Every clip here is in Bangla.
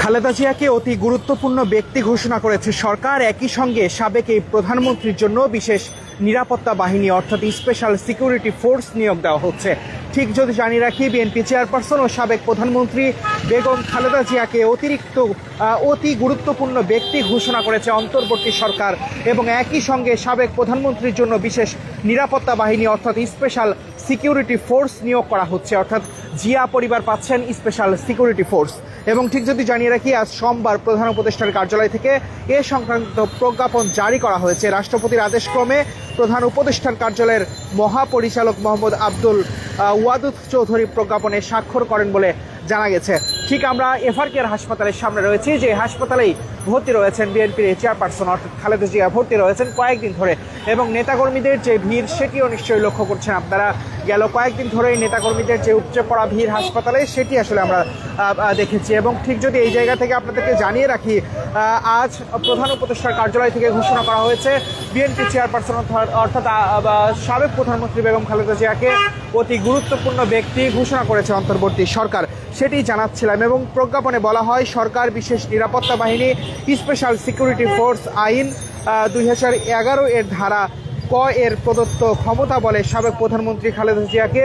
খালেদা জিয়াকে অতি গুরুত্বপূর্ণ ব্যক্তি ঘোষণা করেছে সরকার। একই সঙ্গে সাবেক এই প্রধানমন্ত্রীর জন্য বিশেষ নিরাপত্তা বাহিনী অর্থাৎ স্পেশাল সিকিউরিটি ফোর্স নিয়োগ দেওয়া হচ্ছে। ঠিক যদি জানিয়ে রাখি, বিএনপি চেয়ারপারসন ও সাবেক প্রধানমন্ত্রী বেগম খালেদা জিয়াকে অতি গুরুত্বপূর্ণ ব্যক্তি ঘোষণা করেছে অন্তর্বর্তী সরকার, এবং একই সঙ্গে সাবেক প্রধানমন্ত্রীর জন্য বিশেষ নিরাপত্তা বাহিনী অর্থাৎ স্পেশাল সিকিউরিটি ফোর্স নিয়োগ করা হচ্ছে। অর্থাৎ জিয়া পরিবার পাচ্ছেন স্পেশাল সিকিউরিটি ফোর্স। এবং ঠিক যদি জানিয়ে রাখি, আজ সোমবার প্রধান উপদেষ্টার কার্যালয় থেকে এ সংক্রান্ত প্রজ্ঞাপন জারি করা হয়েছে। রাষ্ট্রপতির আদেশক্রমে প্রধান উপদেষ্টার কার্যালয়ের মহাপরিচালক মোহাম্মদ আব্দুল ওয়াদুদ চৌধুরী প্রজ্ঞাপনে স্বাক্ষর করেন বলে জানা গেছে। ঠিক আমরা এফআরকেআর হাসপাতালের সামনে রয়েছি, যে হাসপাতালেই ভর্তি রয়েছেন বিএনপির চেয়ারপারসন অর্থাৎ খালেদা জিয়া ভর্তি রয়েছেন কয়েকদিন ধরে, এবং নেতাকর্মীদের যে ভিড় সেটিও নিশ্চয়ই লক্ষ্য করছেন আপনারা। গেল কয়েকদিন ধরেই নেতাকর্মীদের যে উপচে পড়া ভিড় হাসপাতালে সেটি আসলে আমরা দেখেছি। এবং ঠিক যদি এই জায়গা থেকে আপনাদেরকে জানিয়ে রাখি, আজ প্রধান উপদেষ্টার কার্যালয় থেকে ঘোষণা করা হয়েছে বিএনপি চেয়ারপারসন অর্থাৎ সাবেক প্রধানমন্ত্রী বেগম খালেদা জিয়াকে অতি গুরুত্বপূর্ণ ব্যক্তি ঘোষণা করেছে অন্তর্বর্তী সরকার, সেটি জানাচ্ছিলাম। এবং প্রজ্ঞাপনে বলা হয়, সরকার বিশেষ নিরাপত্তা বাহিনী স্পেশাল সিকিউরিটি ফোর্স আইন 2011 এর ধারা ক এর প্রদত্ত ক্ষমতা বলে সাবেক প্রধানমন্ত্রী খালেদা জিয়াকে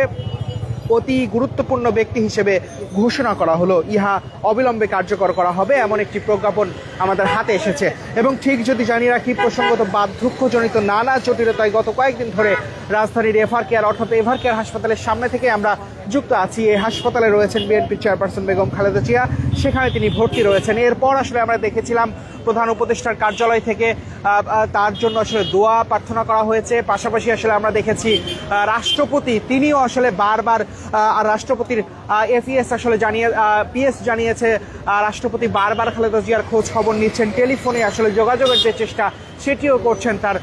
অতি গুরুত্বপূর্ণ ব্যক্তি হিসেবে ঘোষণা করা হলো। ইহা অবিলম্বে কার্যকর করা হবে, এমন একটি প্রজ্ঞাপন আমাদের হাতে এসেছে। এবং ঠিক যদি জানিয়ে রাখি, প্রসঙ্গত বার্ধক্যজনিত নানা জটিলতায় গত কয়েকদিন ধরে রাজধানীর এফআরকেআর অর্থাৎ এফআরকেআর হাসপাতালের সামনে থেকে আমরা যুক্ত আছি। এই হাসপাতালে রয়েছেন বিএনপি চেয়ারপারসন বেগম খালেদা জিয়া, সেখানে তিনি ভর্তি রয়েছেন। এরপর আসলে আমরা দেখেছিলাম প্রধান উপদেষ্টার কার্যালয় থেকে তার জন্য আসলে দোয়া প্রার্থনা করা হয়েছে। পাশাপাশি আসলে আমরা দেখেছি রাষ্ট্রপতি তিনিও আসলে বারবার রাষ্ট্রপতির এফিএস আসলে পিএস জানিয়েছে, রাষ্ট্রপতি বারবার খালেদা জিয়ার খোঁজ খবর নিচ্ছেন, টেলিফোনে আসলে যোগাযোগের যে চেষ্টা সেটিও করছেন তার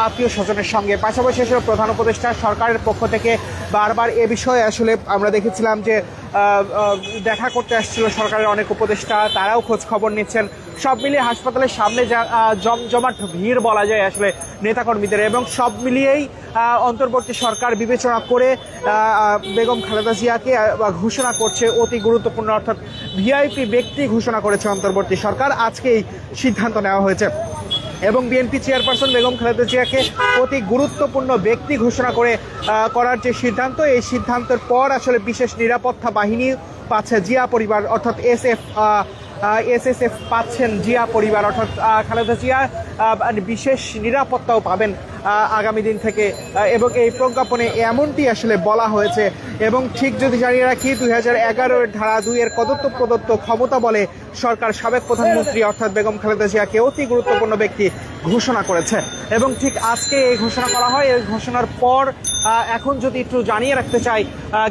আত্মীয় স্বজনের সঙ্গে। পাশাপাশি আসলে প্রধান উপদেষ্টা সরকারের পক্ষ থেকে বারবার এ বিষয়ে আসলে আমরা দেখেছিলাম যে দেখা করতে আসছিল সরকারের অনেক উপদেষ্টা, তারাও খোঁজ খবর নিচ্ছেন। সব মিলিয়ে হাসপাতালের সামনে জমজমাট ভিড় বলা যায় আসলে নেতাকর্মীদের, এবং সব মিলিয়েই অন্তর্বর্তী সরকার বিবেচনা করে বেগম খালেদা জিয়াকে ঘোষণা করছে অতি গুরুত্বপূর্ণ অর্থাৎ ভিআইপি ব্যক্তি ঘোষণা করেছে অন্তর্বর্তী সরকার। আজকেই সিদ্ধান্ত নেওয়া হয়েছে, এবং বিএনপি চেয়ারপারসন বেগম খালেদা জিয়াকে অতি গুরুত্বপূর্ণ ব্যক্তি ঘোষণা করার যে সিদ্ধান্ত, এই সিদ্ধান্তের পর আসলে বিশেষ নিরাপত্তা বাহিনী পাচ্ছে জিয়া পরিবার অর্থাৎ এসএসএফ পাচ্ছেন জিয়া পরিবার অর্থাৎ খালেদা জিয়া বিশেষ নিরাপত্তাও পাবেন আগামী দিন থেকে, এবং এই প্রজ্ঞাপনে এমনটি আসলে বলা হয়েছে। এবং ঠিক যদি জানিয়ে রাখি, 2011 ধারা 2 এর প্রদত্ত ক্ষমতা বলে সরকার সাবেক প্রধানমন্ত্রী অর্থাৎ বেগম খালেদা জিয়াকে অতি গুরুত্বপূর্ণ ব্যক্তি ঘোষণা করেছে। এবং ঠিক আজকে এই ঘোষণা করা হয়। এই ঘোষণার পর এখন যদি একটু জানিয়ে রাখতে চাই,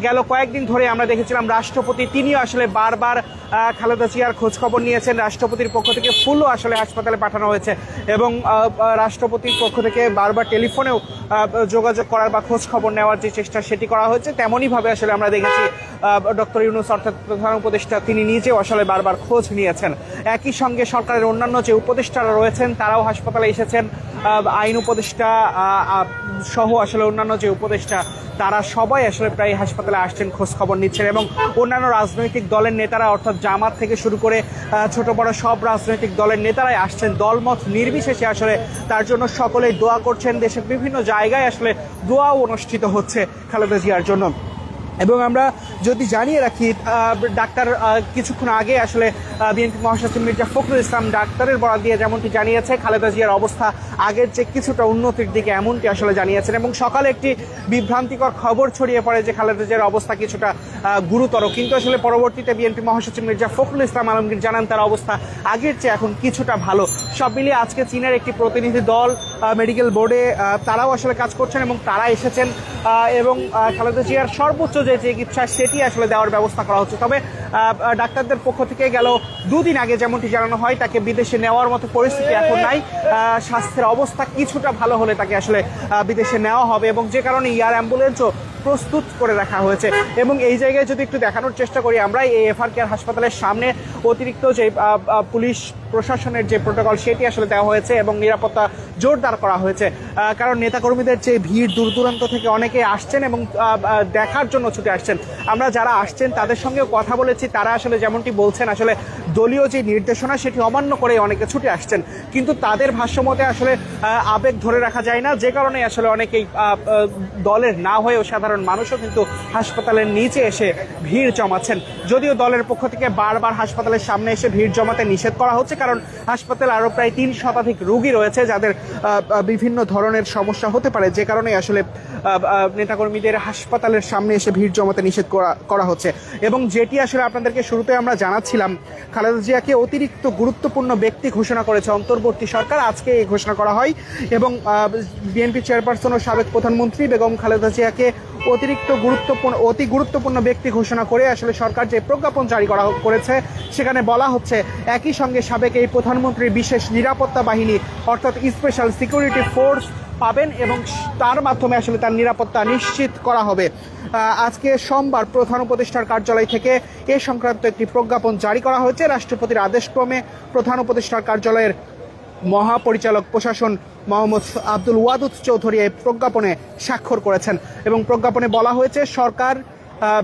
গেল কয়েকদিন ধরে আমরা দেখেছিলাম রাষ্ট্রপতি তিনিও আসলে বারবার খালেদা জিয়ার খোঁজ খবর নিয়েছেন। রাষ্ট্রপতির পক্ষ থেকে ফুলও আসলে হাসপাতালে পাঠানো হয়েছে, এবং রাষ্ট্রপতির পক্ষ থেকে বারবার টেলিফোনেও যোগাযোগ করার বা খোঁজ খবর নেওয়ার যে চেষ্টা সেটি করা হয়েছে। তেমনইভাবে আসলে আমরা দেখেছি ডক্টর ইউনূস অর্থাৎ প্রধান উপদেষ্টা তিনি নিজেও আসলে বারবার খোঁজ নিয়েছেন। একই সঙ্গে সরকারের অন্যান্য যে উপদেষ্টারা রয়েছেন তারাও হাসপাতালে এসেছেন। আইন উপদেষ্টা সহ আসলে অন্যান্য যে উপদেষ্টা তারা সবাই আসলে প্রায় হাসপাতালে আসছেন, খোঁজ খবর নিচ্ছেন। এবং অন্যান্য রাজনৈতিক দলের নেতারা অর্থাৎ জামাত থেকে শুরু করে ছোট বড় সব রাজনৈতিক দলের নেতারাই আসছেন, দলমত নির্বিশেষে আসলে তার জন্য সকলেই দোয়া করছেন। দেশের বিভিন্ন জায়গায় আসলে দোয়াও অনুষ্ঠিত হচ্ছে খালেদা জিয়ার জন্য। এবং আমরা যদি জানিয়ে রাখি, ডাক্তার কিছুক্ষণ আগে আসলে বিএনপি মহাসচিব মির্জা ফখরুল ইসলাম ডাক্তারের বরাত দিয়ে যেমনটি জানিয়েছে, খালেদা জিয়ার অবস্থা আগের যে কিছুটা উন্নতির দিকে এমনটি আসলে জানিয়েছেন। এবং সকালে একটি বিভ্রান্তিকর খবর ছড়িয়ে পড়ে যে খালেদা জিয়ার অবস্থা কিছুটা গুরুতর, কিন্তু আসলে পরবর্তীতে বিএনপি মহাসচিব মির্জা ফখরুল ইসলাম আলমগীর জানান তার অবস্থা আগের চেয়ে এখন কিছুটা ভালো। সব মিলিয়ে আজকে চীনের একটি প্রতিনিধি দল মেডিকেল বোর্ডে তারাও আসলে কাজ করছেন, এবং তারা এসেছেন, এবং খালেদা জিয়ার সর্বোচ্চ যে চিকিৎসা সেটি আসলে দেওয়ার ব্যবস্থা করা হচ্ছে। তবে ডাক্তারদের পক্ষ থেকে গেল দুদিন আগে যেমনটি জানানো হয়, তাকে বিদেশে নেওয়ার মতো পরিস্থিতি এখন নাই। স্বাস্থ্যের অবস্থা কিছুটা ভালো হলে তাকে আসলে বিদেশে নেওয়া হবে, এবং যে কারণে এয়ার অ্যাম্বুলেন্সও প্রস্তুত করে রাখা হয়েছে। এবং এই জায়গায় যদি একটু দেখানোর চেষ্টা করি আমরা, এই এফআরকেআর হাসপাতালের সামনে অতিরিক্ত যে পুলিশ প্রশাসনের যে প্রোটোকল সেটি আসলে দেওয়া হয়েছে এবং নিরাপত্তা জোরদার করা হয়েছে। কারণ নেতাকর্মীদের যে ভিড়, দূর দূরান্ত থেকে অনেকে আসছেন এবং দেখার জন্য ছুটে আসছেন। আমরা যারা আসছেন তাদের সঙ্গেও কথা বলেছি, তারা আসলে যেমনটি বলছেন আসলে দলীয় যে নির্দেশনা সেটি অমান্য করে অনেকে ছুটে আসছেন, কিন্তু তাদের ভাষ্যমতে আসলে আবেগ ধরে রাখা যায় না, যে কারণে আসলে অনেকেই দলের না হয়েও সাধারণ মানুষও কিন্তু হাসপাতালের নিচে এসে ভিড় জমাচ্ছেন। যদিও দলের পক্ষ থেকে বারবার হাসপাতালের সামনে এসে ভিড় জমাতে নিষেধ করা হচ্ছে, কারণ হাসপাতালে আরও প্রায় 3 শতাধিক রোগী রয়েছে যাদের বিভিন্ন ধরনের সমস্যা হতে পারে, যে কারণে আসলে নেতাকর্মীদের হাসপাতালের সামনে এসে ভিড় জমাতে নিষেধ করা হচ্ছে। এবং যেটি আসলে আপনাদেরকে শুরুতে আমরা জানাচ্ছিলাম, খালেদা জিয়াকে অতিরিক্ত গুরুত্বপূর্ণ ব্যক্তি ঘোষণা করেছে অন্তর্বর্তী সরকার। আজকে এই ঘোষণা করা হয় এবং বিএনপি চেয়ারপারসন ও সাবেক প্রধানমন্ত্রী বেগম খালেদা জিয়াকে অতি গুরুত্বপূর্ণ ব্যক্তি ঘোষণা করে আসলে সরকার যে প্রজ্ঞাপন জারি করেছে সেখানে বলা হচ্ছে একই সঙ্গে সাবেক এই প্রধানমন্ত্রীর বিশেষ নিরাপত্তা বাহিনী অর্থাৎ স্পেশাল সিকিউরিটি ফোর্স পাবেন এবং তার মাধ্যমে আসলে তার নিরাপত্তা নিশ্চিত করা হবে। আজকে সোমবার প্রধান উপদেষ্টার কার্যালয় থেকে এ সংক্রান্ত একটি প্রজ্ঞাপন জারি করা হয়েছে। রাষ্ট্রপতির আদেশক্রমে প্রধান উপদেষ্টার কার্যালয়ের মহাপরিচালক প্রশাসন মোহাম্মদ আব্দুল ওয়াদুদ চৌধুরী এই প্রজ্ঞাপনে স্বাক্ষর করেছেন এবং প্রজ্ঞাপনে বলা হয়েছে সরকার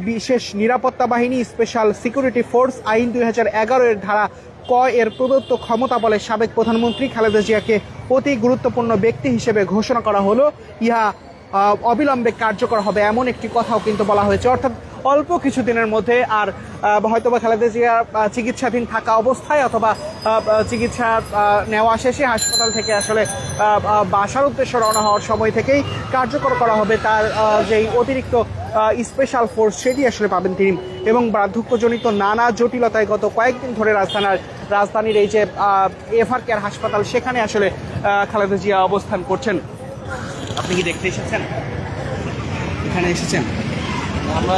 বিশেষ নিরাপত্তা বাহিনী স্পেশাল সিকিউরিটি ফোর্স আইন 2011 এর ধারা ক এর প্রদত্ত ক্ষমতা বলে সাবেক প্রধানমন্ত্রী খালেদা জিয়াকে অতি গুরুত্বপূর্ণ ব্যক্তি হিসেবে ঘোষণা করা হলো। ইহা অবিলম্বে কার্যকর হবে এমন একটি কথাও কিন্তু বলা হয়েছে। অর্থাৎ অল্প কিছুদিনের মধ্যে আর হয়তোবা খালেদা জিয়া চিকিৎসাধীন থাকা অবস্থায় অথবা চিকিৎসা নেওয়া শেষে হাসপাতাল থেকে আসলে বাসার উদ্দেশ্যে রওনা হওয়ার সময় থেকেই কার্যকর করা হবে তার যেই অতিরিক্ত স্পেশাল ফোর্স, সেটি আসলে পাবেন তিনি। এবং বার্ধক্যজনিত নানা জটিলতায় গত কয়েকদিন ধরে রাজধানীর এই যে এভার কেয়ার হাসপাতাল সেখানে আসলে খালেদা জিয়া অবস্থান করছেন। আপনি কি দেখতে এসেছেন? এখানে এসেছেন? আমরা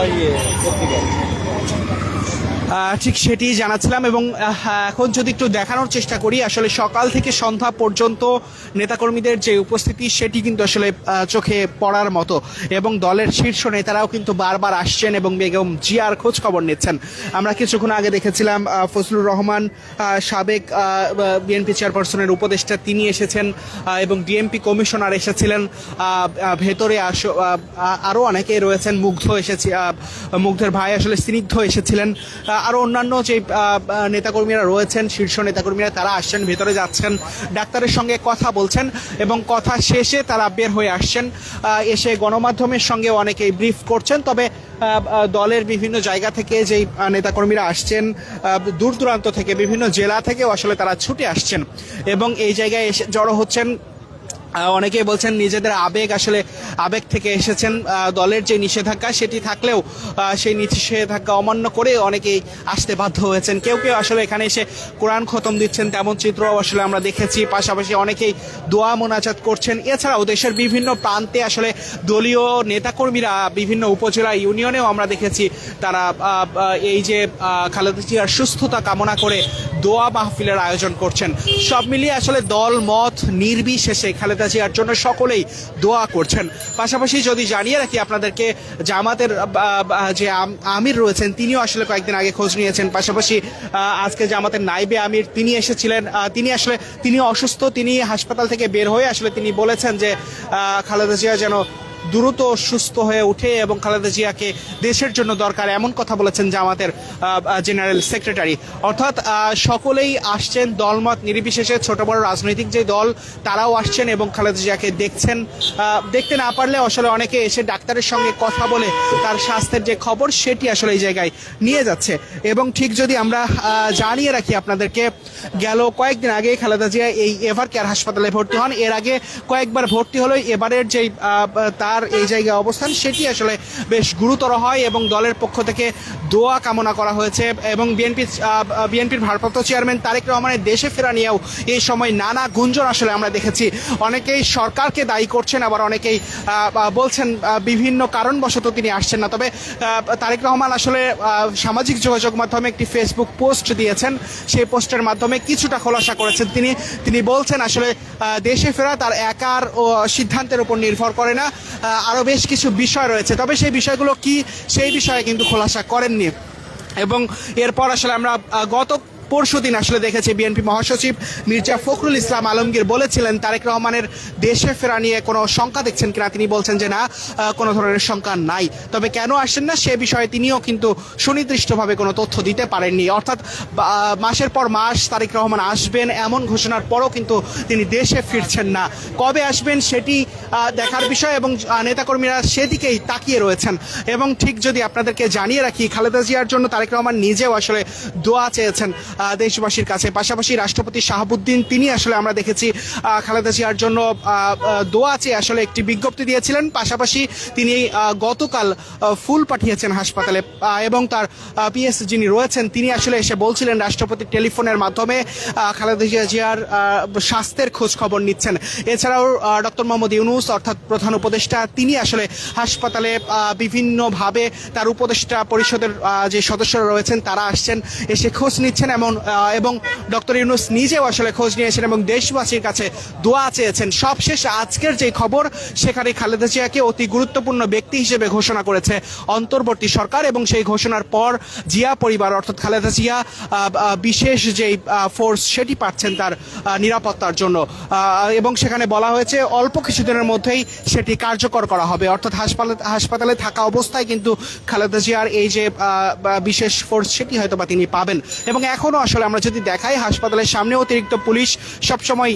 ঠিক সেটি জানাচ্ছিলাম। এবং এখন যদি একটু দেখানোর চেষ্টা করি, আসলে সকাল থেকে সন্ধ্যা পর্যন্ত নেতাকর্মীদের যে উপস্থিতি সেটি কিন্তু আসলে চোখে পড়ার মতো এবং দলের শীর্ষ নেতারাও কিন্তু বারবার আসছেন এবং বেগম জিয়ার খোঁজ খবর নিচ্ছেন। আমরা কিছুক্ষণ আগে দেখেছিলাম ফজলুর রহমান সাবেক বিএনপি চেয়ারপারসনের উপদেষ্টা তিনি এসেছেন এবং ডিএমপি কমিশনার এসেছিলেন। ভেতরে আরও অনেকেই রয়েছেন, মুগ্ধের ভাই আসলে স্নিগ্ধ এসেছিলেন, আরও অন্যান্য যে নেতাকর্মীরা রয়েছেন শীর্ষ নেতাকর্মীরা তারা আসছেন, ভেতরে যাচ্ছেন, ডাক্তারের সঙ্গে কথা বলছেন এবং কথা শেষে তারা বের হয়ে আসছেন। এসে গণমাধ্যমের সঙ্গে অনেকেই ব্রিফ করছেন। তবে দলের বিভিন্ন জায়গা থেকে যেই নেতাকর্মীরা আসছেন, দূর দূরান্ত থেকে বিভিন্ন জেলা থেকেও আসলে তারা ছুটে আসছেন এবং এই জায়গায় এসে জড়ো হচ্ছেন। অনেকেই বলছেন নিজেদের আবেগ থেকে এসেছেন। দলের যে নিষেধাজ্ঞা সেটি থাকলেও সেই নিষেধাজ্ঞা অমান্য করে অনেকেই আসতে বাধ্য হয়েছেন। কেউ কেউ আসলে এখানে এসে কোরআন খতম দিচ্ছেন, তেমন চিত্রও আসলে আমরা দেখেছি। পাশাপাশি অনেকেই দোয়া মোনাজাত করছেন। এছাড়াও দেশের বিভিন্ন প্রান্তে আসলে দলীয় নেতাকর্মীরা বিভিন্ন উপজেলা ইউনিয়নেও আমরা দেখেছি তারা এই যে খালেদা জিয়ার সুস্থতা কামনা করে দোয়া মাহফিলের আয়োজন করছেন। সব মিলিয়ে আসলে দল মত নির্বিশেষে খালেদা জিয়ার জন্য সকলেই দোয়া করছেন। পাশাপাশি যদি জানিয়ে রাখি আপনাদেরকে, জামাতের যে আমির রয়েছেন তিনিও আসলে কয়েকদিন আগে খোঁজ নিয়েছেন। পাশাপাশি আজকে জামাতের নাইবে আমির তিনি এসেছিলেন, তিনি অসুস্থ, তিনি হাসপাতাল থেকে বের হয়ে আসলে তিনি বলেছেন যে খালেদা জিয়া যেন দ্রুত সুস্থ হয়ে উঠে এবং খালেদা জিয়াকে দেশের জন্য দরকার এমন কথা বলেছেন জামাতের জেনারেল সেক্রেটারি। অর্থাৎ সকলেই আসছেন দলমত নির্বিশেষে, ছোট বড় রাজনৈতিক যে দল তারাও আসছেন এবং খালেদা জিয়াকে দেখতে না পারলে আসলে অনেকে এসে ডাক্তারের সঙ্গে কথা বলে তার স্বাস্থ্যের যে খবর সেটি আসলে এই জায়গায় নিয়ে যাচ্ছে। এবং ঠিক যদি আমরা জানিয়ে রাখি আপনাদেরকে, গেল কয়েকদিন আগে খালেদা জিয়া এই এভার কেয়ার হাসপাতালে ভর্তি হন। এর আগে কয়েকবার ভর্তি হলো, এবারের যেই তার এই জায়গায় অবস্থান সেটি আসলে বেশ গুরুতর হয় এবং দলের পক্ষ থেকে দোয়া কামনা করা হয়েছে। এবং বিএনপির ভারপ্রাপ্ত চেয়ারম্যান তারেক রহমানের দেশে ফেরা নিয়েও এই সময় নানা গুঞ্জন আসলে আমরা দেখেছি। অনেকেই সরকারকে দায়ী করছেন, আবার অনেকেই বলছেন বিভিন্ন কারণবশত তিনি আসছেন না। তবে তারেক রহমান আসলে সামাজিক যোগাযোগ মাধ্যমে একটি ফেসবুক পোস্ট দিয়েছেন, সেই পোস্টের মাধ্যমে কিছুটা খোলাসা করেছেন। তিনি বলছেন আসলে দেশে ফেরা তার একার সিদ্ধান্তের উপর নির্ভর করে না, আরও বেশ কিছু বিষয় রয়েছে। তবে সেই বিষয়গুলো কি সেই বিষয়ে কিন্তু খোলাসা করেননি। এবং এরপর আসলে আমরা গত পরশুদিন আসলে দেখেছি বিএনপি মহাসচিব মির্জা ফখরুল ইসলাম আলমগীর বলেছিলেন তারেক রহমানের দেশে ফেরা নিয়ে কোনো শঙ্কা দেখছেন কিনা। তিনি বলছেন যে না, কোনো ধরনের শঙ্কা নাই, তবে কেন আসেন না সে বিষয়ে তিনিও কিন্তু সুনির্দিষ্টভাবে কোনো তথ্য দিতে পারেননি। অর্থাৎ মাসের পর মাস তারেক রহমান আসবেন এমন ঘোষণার পরও কিন্তু তিনি দেশে ফিরছেন না। কবে আসবেন সেটি দেখার বিষয় এবং নেতাকর্মীরা সেদিকেই তাকিয়ে রয়েছেন। এবং ঠিক যদি আপনাদেরকে জানিয়ে রাখি, খালেদা জিয়ার জন্য তারেক রহমান নিজেও আসলে দোয়া চেয়েছেন দেশবাসীর কাছে। পাশাপাশি রাষ্ট্রপতি শাহাবুদ্দিন তিনি আসলে আমরা দেখেছি খালেদা জিয়ার জন্য দোয়া চেয়ে আসলে একটি বিজ্ঞপ্তি দিয়েছিলেন। পাশাপাশি তিনি গতকাল ফুল পাঠিয়েছেন হাসপাতালে এবং তার পিএস যিনি রয়েছেন তিনি আসলে এসে বলছিলেন রাষ্ট্রপতির টেলিফোনের মাধ্যমে খালেদা জিয়ার স্বাস্থ্যের খোঁজ খবর নিচ্ছেন। এছাড়াও ডক্টর মোহাম্মদ ইউনূস অর্থাৎ প্রধান উপদেষ্টা তিনি আসলে হাসপাতালে বিভিন্নভাবে তার উপদেষ্টা পরিষদের যে সদস্যরা রয়েছেন তারা আসছেন, এসে খোঁজ নিচ্ছেন এবং ডক্টর ইউনূস নিজেও আসলে খোঁজ নিয়েছেন এবং দেশবাসীর কাছে দোয়া চেয়েছেন। সবশেষ আজকের যে খবর, সেখানে খালেদা জিয়াকে অতি গুরুত্বপূর্ণ ব্যক্তি হিসেবে ঘোষণা করেছে অন্তর্বর্তী সরকার এবং সেই ঘোষণার পর জিয়া পরিবার অর্থাৎ খালেদা জিয়া বিশেষ যেই ফোর্স সেটি পাচ্ছেন তার নিরাপত্তার জন্য এবং সেখানে বলা হয়েছে অল্প কিছুদিনের মধ্যেই সেটি কার্যকর করা হবে। অর্থাৎ হাসপাতালে থাকা অবস্থায় কিন্তু খালেদা জিয়ার এই যে বিশেষ ফোর্স সেটি হয়তো বা তিনি পাবেন। এবং এখনও আসলে আমরা যদি দেখাই হাসপাতালের সামনে অতিরিক্ত পুলিশ সবসময়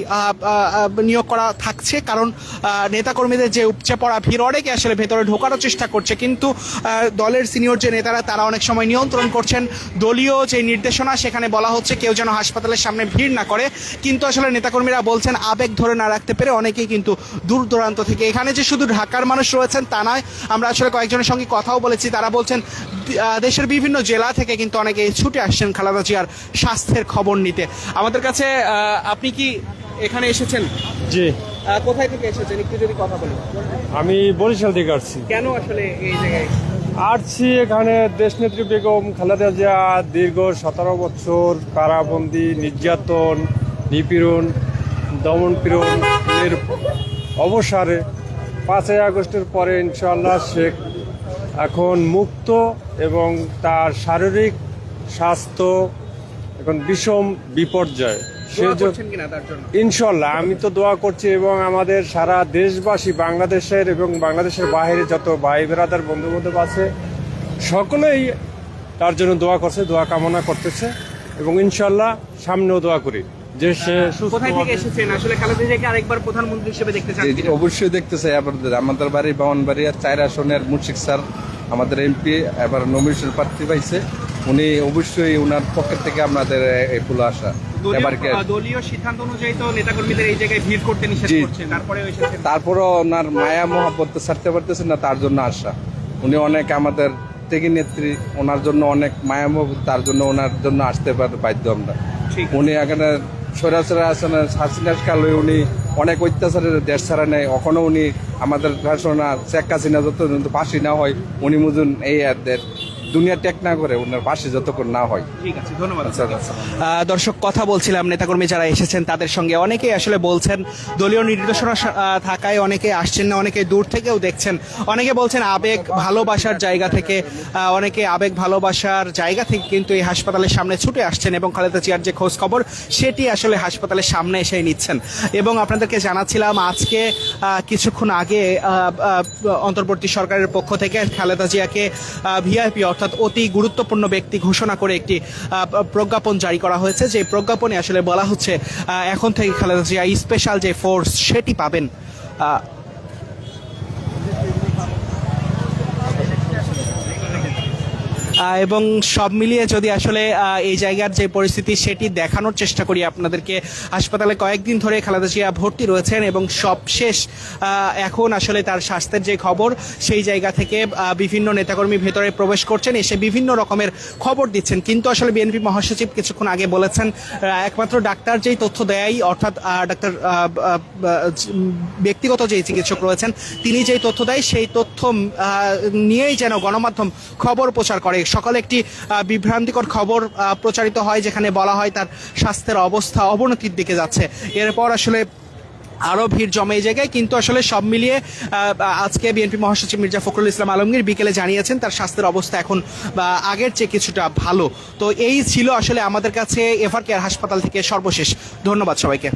নিয়োগ করা থাকছে, কারণ নেতাকর্মীদের যে উপচে পড়া ভিড়, অনেকে আসলে ভেতরে ঢোকানোর চেষ্টা করছে, কিন্তু দলের সিনিয়র যে নেতারা তারা অনেক সময় নিয়ন্ত্রণ করছেন। দলীয় যে নির্দেশনা সেখানে বলা হচ্ছে কেউ যেন হাসপাতালের সামনে ভিড় না করে, কিন্তু আসলে নেতাকর্মীরা বলছেন আবেগ ধরে না রাখতে পেরে অনেকেই কিন্তু দূর দূরান্ত থেকে, এখানে যে শুধু ঢাকার মানুষ রয়েছেন তা নয়, আমরা আসলে কয়েকজনের সঙ্গে কথাও বলেছি, তারা বলছেন দেশের বিভিন্ন জেলা থেকে কিন্তু অনেকে ছুটে আসছেন খালেদা জিয়ার স্বাস্থ্যের খবর নিতে। আমাদের কাছে আপনি কি এখানে এসেছেন? জি। কোথায় থেকে এসেছেন একটু যদি কথা বলেন। আমি বরিশাল থেকে আসছি। কেন আসলে এই জায়গায় আসছি? এখানে দেশনেত্রী বেগম খালেদা জিয়া দীর্ঘ 17 বছর কারাবন্দি, নির্যাতন, নিপীড়ন, দমনপীড়ন এর অবসরে 5ই আগস্টের পরে ইনশাআল্লাহ শেখ এখন মুক্ত এবং তার শারীরিক স্বাস্থ্য এখন বিষম বিপর্যয়। ইনশাল্লাহ আমি তো দোয়া করছি এবং আমাদের সারা দেশবাসী, বাংলাদেশের এবং বাংলাদেশের বাইরে যত ভাই বেরাদার বন্ধু বান্ধব আছে সকলেই তার জন্য দোয়া করছে, দোয়া কামনা করতেছে এবং ইনশাল্লাহ সামনেও দোয়া করি যে সে সুস্থ। কোথায় থেকে এসেছেন? আসলে খালেদা জিয়াকে আরেকবার প্রধানমন্ত্রী হিসেবে দেখতে চান? অবশ্যই দেখতে চাই। আমাদের বাড়ি বামনবাড়িয়া 4 আসনের মুশফিক স্যার আমাদের এমপি এবার নমিনেশন প্রার্থী পাইছে, উনি অবশ্যই ওনার পক্ষের থেকে আমাদের এই ফুল আসা। দলীয় সিদ্ধান্ত অনুযায়ী তো নেতাকর্মীদের এই জায়গায় ভিড় করতে নিষেধ করছে, তারপরও ওনার মায়া মহব্বত ছাড়তে পারতেছেন না, তার জন্য আসা। উনি অনেক আমাদের থেকে নেত্রী, ওনার জন্য অনেক মায়া মহব্বত, তার জন্য ওনার জন্য আসতে বাধ্য আমরা। উনি এখানে সরাসরি আসেন হাসিনার কালে উনি অনেক অত্যাচারের দেশ ছাড়া নেয়, এখনো উনি আমাদের শাসনা শেখ হাসিনা যত ফাঁসি না হয় উনি মুজুন এই দুনিয়া টেক না করে ওনার পাশে যতক্ষণ না হয়। ঠিক আছে, ধন্যবাদ। দর্শক, কথা বলছিলাম নেতাকর্মী যারা এসেছেন তাদের সঙ্গে, অনেকেই আসলে বলছেন দলীয় নির্দেশনা থাকায় অনেকে আসছেন না, অনেকে দূর থেকেও দেখছেন, অনেকে বলছেন আবেগ ভালোবাসার জায়গা থেকে, অনেকে আবেগ ভালোবাসার জায়গা থেকে কিন্তু এই হাসপাতালের সামনে ছুটে আসছেন এবং খালেদা জিয়ার যে খোঁজ খবর সেটি আসলে হাসপাতালের সামনে এসে নিচ্ছেন। এবং আপনাদেরকে জানাচ্ছিলাম আজকে কিছুক্ষণ আগে অন্তর্বর্তী সরকারের পক্ষ থেকে খালেদা জিয়াকে ভিআইপি অর্থাৎ অতি গুরুত্বপূর্ণ ব্যক্তি ঘোষণা করে একটি প্রজ্ঞাপন জারি করা হয়েছে, যে প্রজ্ঞাপনে আসলে বলা হচ্ছে এখন থেকে খালেদা জিয়া স্পেশাল যে ফোর্স সেটি পাবেন। এবং সব মিলিয়ে যদি আসলে এই জায়গার যে পরিস্থিতি সেটি দেখানোর চেষ্টা করি আপনাদেরকে, হাসপাতালে কয়েকদিন ধরে খালেদা জিয়া ভর্তি রয়েছেন এবং সবশেষ এখন আসলে তার স্বাস্থ্যের যে খবর সেই জায়গা থেকে বিভিন্ন নেতাকর্মী ভেতরে প্রবেশ করছেন, এসে বিভিন্ন রকমের খবর দিচ্ছেন। কিন্তু আসলে বিএনপি মহাসচিব কিছুক্ষণ আগে বলেছেন একমাত্র ডাক্তার যেই তথ্য দেয়, অর্থাৎ ডাক্তার ব্যক্তিগত যেই চিকিৎসক রয়েছেন তিনি যেই তথ্য দেয় সেই তথ্য নিয়েই যেন গণমাধ্যম খবর প্রচার করে। সকালে একটি বিভ্রান্তিকর খবর প্রচারিত হয় যেখানে বলা হয় তার স্বাস্থ্যের অবস্থা অবনতির দিকে যাচ্ছে। এরপর আসলে আরও ভিড় জমে এই জায়গায়। কিন্তু আসলে সব মিলিয়ে আজকে বিএনপি মহাসচিব মির্জা ফখরুল ইসলাম আলমগীর বিকেলে জানিয়েছেন তার স্বাস্থ্যের অবস্থা এখন আগের চেয়ে কিছুটা ভালো। তো এই ছিল আসলে আমাদের কাছে এভার কেয়ার হাসপাতাল থেকে সর্বশেষ। ধন্যবাদ সবাইকে।